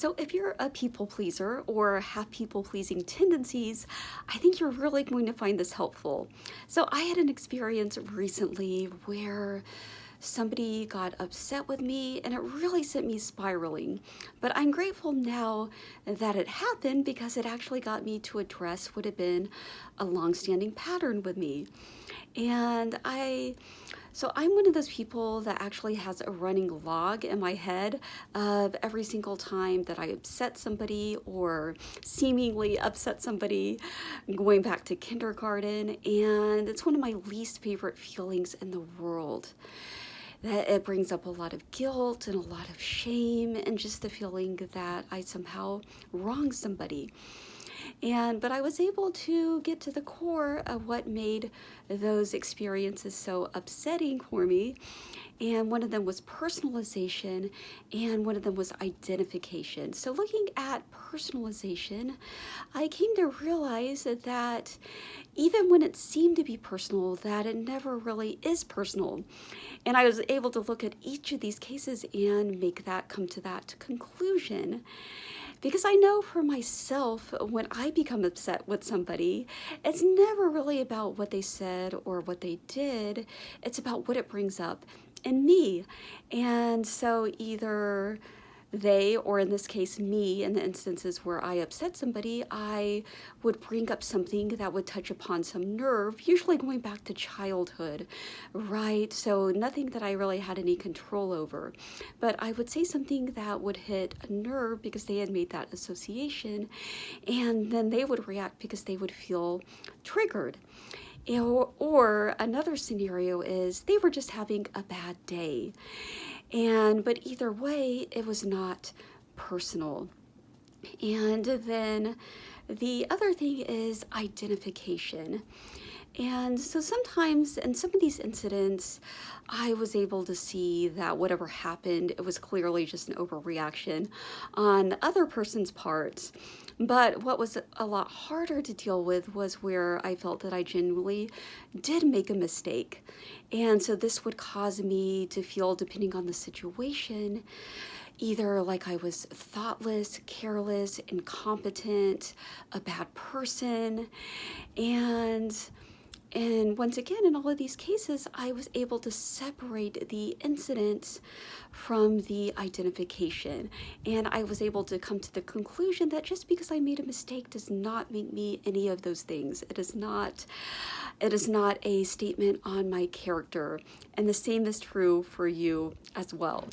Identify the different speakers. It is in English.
Speaker 1: So if you're a people pleaser or have people pleasing tendencies, I think you're really going to find this helpful. So I had an experience recently where somebody got upset with me and it really sent me spiraling. But I'm grateful now that it happened because it actually got me to address what had been a long-standing pattern with me. And so I'm one of those people that actually has a running log in my head of every single time that I upset somebody or seemingly upset somebody, going back to kindergarten. And it's one of my least favorite feelings in the world. That it brings up a lot of guilt and a lot of shame and just the feeling that I somehow wronged somebody. But I was able to get to the core of what made those experiences so upsetting for me. And one of them was personalization, and one of them was identification. So looking at personalization, I came to realize that even when it seemed to be personal, that it never really is personal. And I was able to look at each of these cases and come to that conclusion. Because I know for myself, when I become upset with somebody, it's never really about what they said or what they did. It's about what it brings up in me. And so either they, or in this case me, in the instances where I upset somebody, I would bring up something that would touch upon some nerve, usually going back to childhood, right? So nothing that I really had any control over. But I would say something that would hit a nerve because they had made that association, and then they would react because they would feel triggered. Or another scenario is they were just having a bad day. But either way, it was not personal. And then the other thing is identification. And so sometimes in some of these incidents, I was able to see that whatever happened, it was clearly just an overreaction on the other person's part. But what was a lot harder to deal with was where I felt that I genuinely did make a mistake. And so this would cause me to feel, depending on the situation, either like I was thoughtless, careless, incompetent, a bad person. And once again, in all of these cases, I was able to separate the incidents from the identification. And I was able to come to the conclusion that just because I made a mistake does not make me any of those things. It is not a statement on my character. And the same is true for you as well.